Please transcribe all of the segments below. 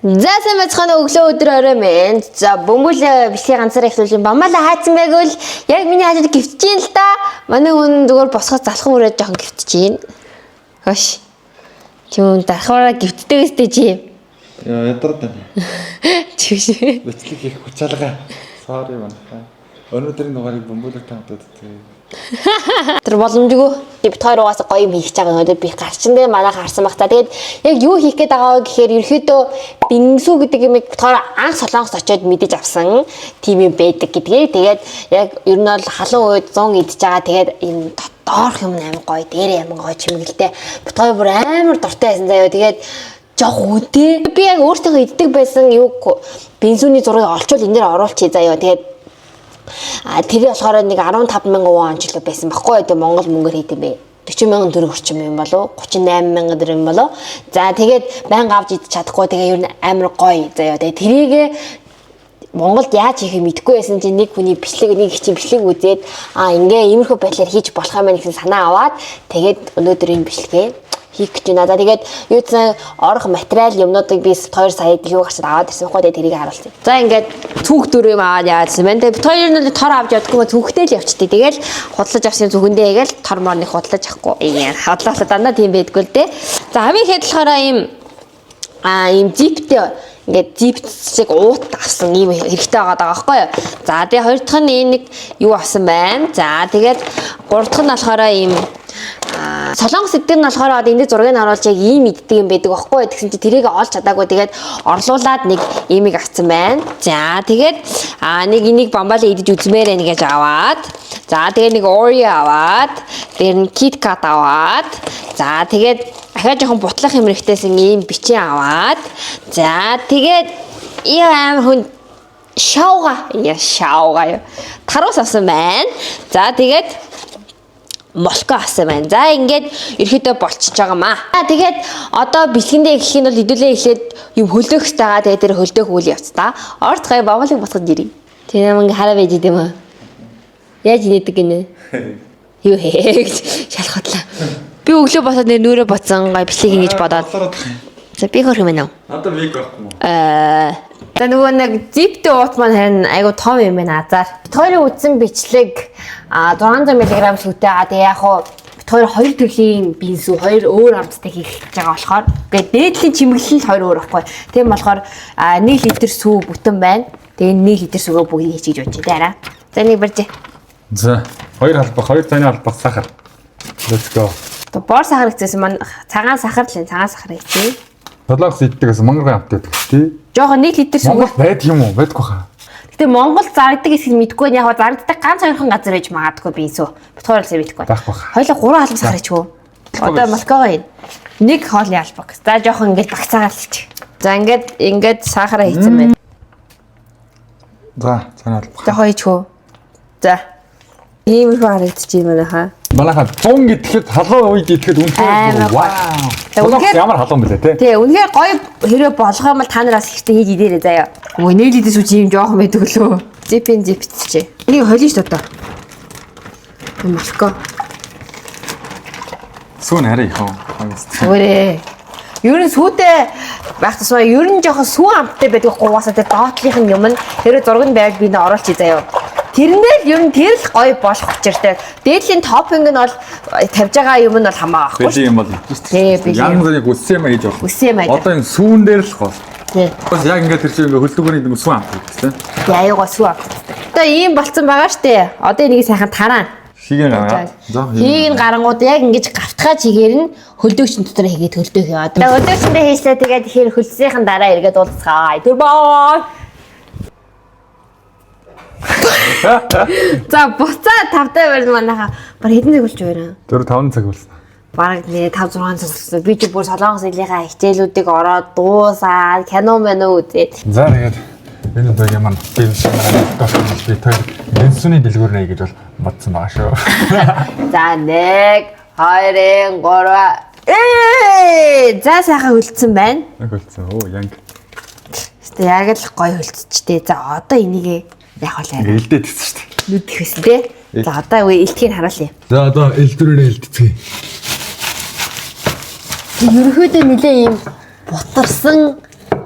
За сайн бацхан өглөө өдөр орой минь. За бөмбөл бэлгийн ганцаараа эхлүүлж бамаалаа хаацсан байгвал яг миний хажууд гівтэж юм л да. Манай хүн зүгээр босгоод залхан үрээд жоохон гівтэж юм. Хош. Чүн дарахаараа гівтдэг өстэй чи. Ядраад байна. Чүш. Бичлэг их хүчаалгаа. Sorry манайхаа. Өнөөдрийн дугаарыг бөмбөлөг таамдаад тэгээ. Тэр боломжгүй. Бид хоёр угаасаа гоё юм хийж байгаа өнөөдөр би гарчиндээ манай харсан баг та. Тэгээд яг юу хийх гээд байгаа гэхээр ерөөдөө бингсүү гэдэг юм бид хоёр анх солонгос очиод мэдэж авсан тийм юм байдаг гэдгээ. Тэгээд яг ер нь бол халуун үед 100 идж байгаа. Тэгээд энэ доорх юм амар гоё, дээр амар гоё чимэглэлтэй. Бид хоёр бүр амар дуртай байсан заяа. Тэгээд жоох үнэтэй. Би яг өөртөө иддэг байсан юу бензиний зургийг олчвол энэ дээр оруулчих заяа. Тэгээд тэр болохоор нэг 15,000 вон ч л байсан баггүй. Тэгээ Монгол мөнгөөр хийдэм бэ. 40,000 төгрөг орчим юм болов 38,000 төгрөг юм болов. За тэгээд байнга авч идэж чадахгүй. Тэгээ ер нь амар гоё заяа. Тэгээ тэрийг Монголд яаж хийхээ мэдэхгүй байсан чинь нэг хүний бичлэг нэг их чинь бичлэг үзээд ингээ иймэрхүү байдлаар хийж болох юм байна гэсэн санаа аваад тэгээд өнөөдөр энэ бичлэгээ хийх гэж байна. Тэгээд юу гэсэн орох материал юмнуудыг би 2 саяд юу гарчаад аваад ирсэн байхгүй. Тэгээд тэрийг харуулсан. За ингээд цүнх дүр юм аваад яадсан байна. Тэгээд бид хоёр нь тор авч явдаггүй цүнхтэй л явчихдээ. Тэгэл худлаж авсан зүгэндээ игээл тор морныг худлаж авахгүй. Худлаалаа дандаа тийм байдгүй л дээ. За хамгийн ихэд болохоор ийм зиптэй ингээд зипцэг уут авсан ийм хэрэгтэй байгаа байхгүй юу. За тэгээ хоёр дахь нь энэ нэг юу авсан байна. За тэгээд гурав дахь нь болохоор ийм солонгос эдгээр нь болохоор энэ зургийг харуулж яг ийм иддэг юм байдаг байхгүй. Тэгсэн чи тэрийг олж чадаагүй. Тэгээд орлуулад нэг иймийг авсан байна. За тэгээд нэг энийг бамбалаа идэж үзмээр байна гэж аваад. За тэгээд нэг Oreo аваад, дээр нь KitKat аваад. За тэгээд ахаа жоохон бутлах юм хэрэгтэйсэн ийм бичээ аваад. За тэгээд амар хүн шауга юу. Тарус авсан байна. За тэгээд молко авсан байна. За ингээд ерөөдөө болчихж байгаамаа. Тэгээд одоо бэлгэндээ эхлэх нь бол хэдүүлээ эхлээд юм хөлөөх хэрэгтэйгаа тэгээд тэр хөлдөөх үйл явц та. Орц гай бамбалыг босгож ирээ. Тэр юм ингээ хараа байж идэм үү? Яаж инээдэг гинэ? Юу хээ гэж шалхатлаа. Би өглөө босоод нүүрээ боцсон гай бичлэг ингэж бодоод. За би хөрх юм байна уу? Одоо вик байхгүй мó. За нөгөө нэг зиптэй уут маань харин айгу том юм байна азар. Бид хоёрын үтсэн бичлэг 600 мг шүтээ. Тэгээ яг хуу бид хоёр төрлийн бинсүү хоёр өөр амттай хийх гэж байгаа болохоор тэгээд дээдлийн чимэглэл хоёр өөр байхгүй. Тийм болохоор 1 литр сүү бүтэн байна. Тэгээ 1 литр сүүгөө бүгдийг хийчих гэж бодчих таараа. За нэг барьж. За 2 албах 2 цааны албах сахар. Let's go. То бор сахар гэжсэн маань цагаан сахар л цагаан сахар хийчихье. Солонгос иддэгээс мангар амт гэдэг тий. Жохон 1 литр сүү. Монгол байдаг юм уу? Байдгүй хаа. Гэтэ Монгол зарагддаг хэсгийг мэдгүй. Яг зарагддаг ганц хоёрхан газар байж магадгүй бинсүү. Бид хоёр л мэдгүй. Хоёлоо 3 албан сахар хийчихв. Одоо молкогоо ийн. Нэг хоолны албаг. За жохон ингэж багцаагаар л хийчих. За ингээд сахараа хийцэн байна. За цаана албах. За хоёичгүй. За иймэрхүү харагдчих юм байна хаа. Манайхаа 100 гэхэд халуун үед идэхэд үнэхээр вау. Солонгос ямар халуун бэлээ те. Тий, үнэхээр гоё хэрэг болгох юм бол та нараас ихтэй хийж идээрэй заяа. Өө нийлэдэс үгүй юм жоохон байдаг лөө. Зипэн зипцчээ. Энийг холио шүү дээ. Молко. Сүүн арай их уу. Өөрөө. Ер нь сүүтэй байх тусмаа ер нь жоохон сүү амттай байдаг гуйсаа тэр доотлих юм нь тэр зурганд байвал би нэ оруулчих заяа. Тэрнээ ер нь тэр л гоё болох учиртай. Дээдлийн топинг нь бол тавьж байгаа юм нь бол хамаа байхгүй. Би юм бол тийм. Янз бүрийн үсээ маа хийж болох. Үсээ маа. Одоо энэ сүүн дээр л гол. Тийм. Бас яг ингээд тэр чинь ингээд хөлдөгөөний нэг сүү амт гэсэн. Яаяга сүү амт. Одоо ийм болцсон байгаа штэ. Одоо энийг сайхан тараа. Шигээр аваа. Хийг гарангууд яг ингэж гавтгаа чигээр нь хөлдөөгчн дотор хийгээд хөлдөөх яваад. Хөлдөөгчөндөө хийслээ тэгээд ихэр хөлсөхийн дараа эргээд уулзцгаая. Тэр боо. За буцаа 5 даа барь манайха бар хэдэн цаг болж байна? 4-5 цаг болсон. Бараг нэ 5-6 цаг болсон. Би ч бүр солонгос хэлийнхаа хичээлүүдийг ороод дуусаад кино мэнэ үзээд. За тэгээд энэ удаагийн маань тийм шиг доошгүй би тэр бензиний дэлгүүр нэ гэж бол бодсон байгаа шүү. За 1 2 3 за сайхан хөлдсөн байна. Хөлдсөн. Оо янг. Гэтэ яг л гоё хөлдсчтэй. За одоо энийг яг л яа. Элдээд гэсэн шүү дээ. Нүд ихсэн тий. За одоо элтгийг харуулъя. За одоо элдвэрээр элдэцгээе. Ерөнхийдөө нэлээ ийм бутарсан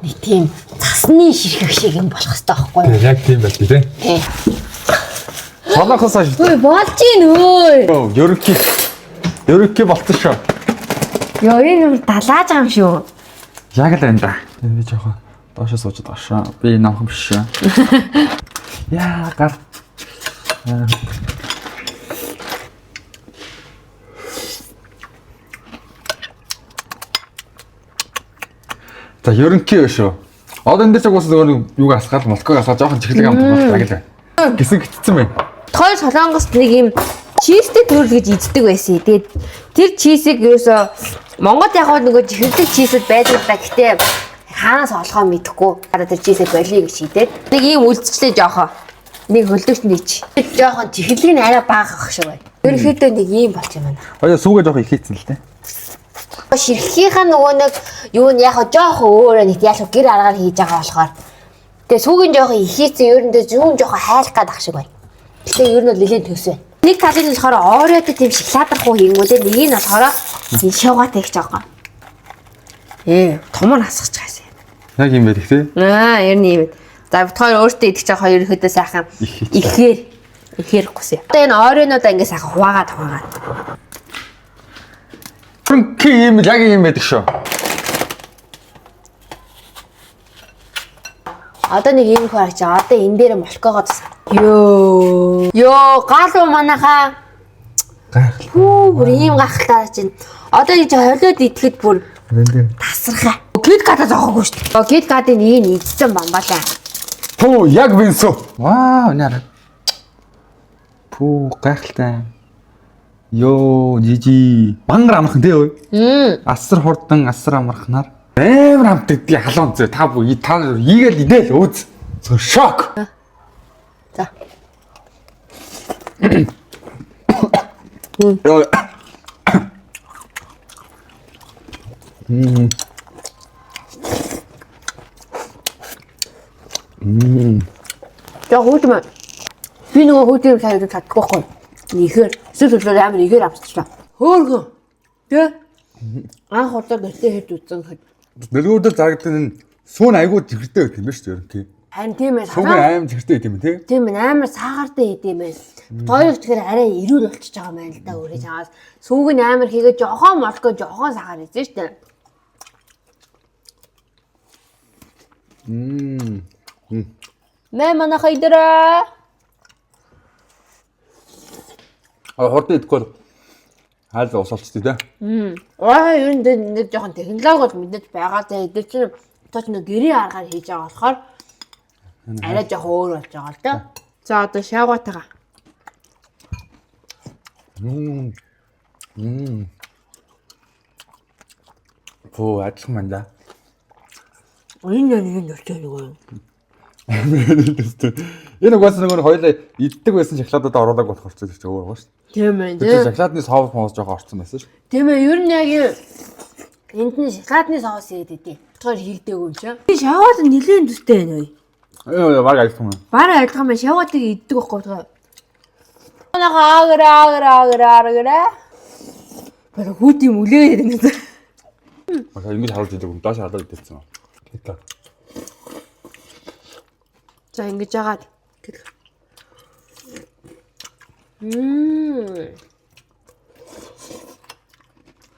Нэг тийм цасны ширхэг шиг юм болох хэрэгтэй байхгүй юу? Яг тийм байт тий. Тий. Солонгос хаш. Ой болж гин өө. Ерөнхий болцсон шүү. Ёо энэ далааж байгаа юм шүү. Яг л энэ да. Би жоохон доошоо сууж доошоо. Би намхан биш шүү. Яа гар. За ерөнхий шүү. Одоо энэ дэс угсаа нөгөө юуг асгаал молког асгаа жоохон чихлэг амт болох яг л. Гисэн гитцсэн бай. Хоёр солонгост нэг юм чизтэй төрөл гэж иддэг байсан. Тэгээд тэр чизийг ерөөсөө Монголд яг нөгөө чихэрлэг чизүүд байдаг да. Гэтэ хаанаас олохоо мэдэхгүй. Одоо тэр чизээ болиё гэж шийдээд нэг ийм үлдчихлээ жоохоо. Нэг хөлдөгч нэг чи. Жохон чихэрлэг нь арай бага ах шиг байна. Ерөнхийдөө нэг ийм болж юм байна. Хоёо сүүгээ жоох их хийцэн л те. Ширхгийнхаа нөгөө нэг юу нь яг жоох өөрөө нэг яалаа гэр аргаар хийж байгаа болохоор тэгээ сүүгийн жоох ихээцэн ерөндөө зүүн жоох хайлах гээд ах шиг байна. Гэтэ ер нь бол нэлээд төс байна. Нэг талын нь болохоор ооройтой тийм шоколадархуу хийнгүүтэй нэг нь болохоор энэ шуугатай гэж байгаа. Том нь хасгаж байгаа юм. Яг юм байдаг те. Ер нь юм. За бид хоёр өөртөө идэх жоо хоёр ерөөдөө сайхан ихээр гүсээ. Одоо энэ оройнуудаа ингэ сайхан хуваагаад. Франки юм яг юм байдаг шүү. Одоо нэг юм харагч. Одоо энэ дээр молкогоо тусаа. Ёо гал манайхаа. Гайхал. Бүр ийм гахалтай чинь. Одоо энэ холиод идэхэд бүр тасархаа. Кит ката зоохоогүй шүү дээ. Кит катын нэг нь идсэн бамбалаа. Пүү яг бинсүү. Вау нэр. Пүү гайхалтай. Йоо жижи мангар амархан тий ой. Асар хурдан асар амархнаар амар амт идэх халуун зөө та бүү та ийгээл идэл үз. Шок. За. Йоо. За хөөтмө. Би нөгөө хөөтөөр сайд чадахгүй байхгүй. Ихээр эсвэл амар ихээр авчихлаа. Хөөхөө. Тэ? Анх удаа нөлөө хэд үзэн хэд. Нөлгөөдөл зарагдсан энэ сүүн айгуу зэгэртэй байт юм байна шүү дээ ерөнхий. Харин тийм ээ. Сүүн аим зэгэртэй байт юм тий. Тийм ээ амар саагартай идэм байх. Хоёр тэгэхээр арай ирүүл болчихж байгаа юм байна л да өөрөө чамаас. Сүүг нь амар хийгээд жохоо молко жохоо саагаар ийзэн шүү дээ. Мэ манайха идэрэ. Хурдан идэхгүй хаал усалцдаг тий. Ер нь нэг жоохон технологи бол мэдээж байгаа. Тэгээд чинь тооч нэг гэрийн аргаар хийж байгаа болохоор арай жоохон өөр болж байгаа л да. За одоо шаагуутайгаа. Пүү ажих мэн да. Энэ нэг нөрчөө нэг юм. Энэ угаас нэг хоёлаа иддэг байсан шоколадууд оруулаг болох болчихсон ч өөр гоос. Тийм ээ. Тэр шоколадны соус моос жоохон орцсон байсан шүү. Тийм ээ. Ер нь яг энд нь шоколадны соус идэв. Тэр хийгдээгүй юм чинь. Би шаваад нэлийн төстэй байна уу? Баг айлтсан юм. Бараа айлтгах юм шаваатыг иддэг байхгүй тэгээ. Агра. Бара хүүт юм үлээд байна. Бага ингэж харуулж идэг юм. Доош хадаад идсэн. Гэтэ. За ингэж яагаад.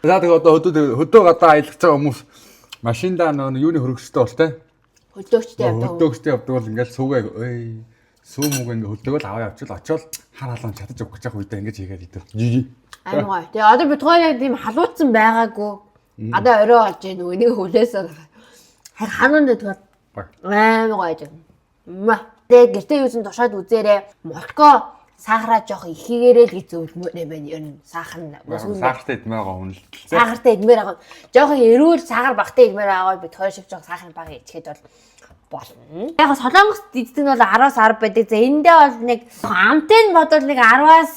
За тэгээ одоо хөдөө гадаа аялах байгаа хүмүүс машиндаа нөгөө юуны хөргөчтэй бол те. Хөдөөчтэй явдаг. Хөдөөчтэй явдаг бол ингээл сүүгээ сүү мүг ингээ хөдөөгөл аваа явчихвал очивол хар халуун чадаж өгөх гэж байгаа үедээ ингэж хийгээд идэв. Жижиг. Аймгаа. Тэгээ одоо бид хоёр яг тийм халууцсан байгаагүй. Одоо орой болж гэнэ нөгөө нэг хүлээсэн. Хануун дээр тэгээ аймгаа гэж. Тэгээ гэртээ юусэн тушаад үзээрэй. Молко сахараа жоох ихгээрээ л гэж зөвлөмөр юм байна. Ер нь сахар нь сахартай идмээр байгаа хүн л. Сахартай идмээр байгаа. Жохон эрүүл сахар багтай идмээр байгаа бид хоёр шиг жоох сахар бага ичгээд бол болно. Яг солонгост иддэг нь бол 10-аас 10 байдаг. За эндээ бол нэг амтын бодвол нэг 10-аас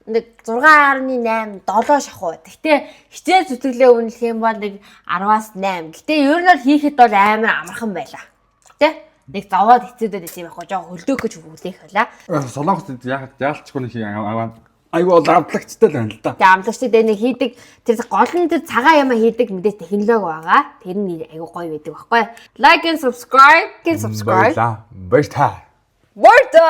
нэг 6.8 7 шахуу. Гэхдээ хичээл зүтгэлээ үнэлэх юм бол нэг 10-аас 8. Гэхдээ ер нь бол хийхэд бол амар амархан байлаа. Тэ? Нэг зовоод хэцүүдэд байсан юм аахгүй. Жоо хөлдөөх гэж хүлээх байлаа. Солонгост яалчгүй нэг аваа Айгуу амтлагчтай л байна л да. Тэгээ амлагчдад энэ хийдэг тэр гол нь тэр цагаан юм хийдэг мэдээ технологи байгаа. Тэр нь айгуу гоё байдаг байхгүй. Like and subscribe. Баярлаа. Борта.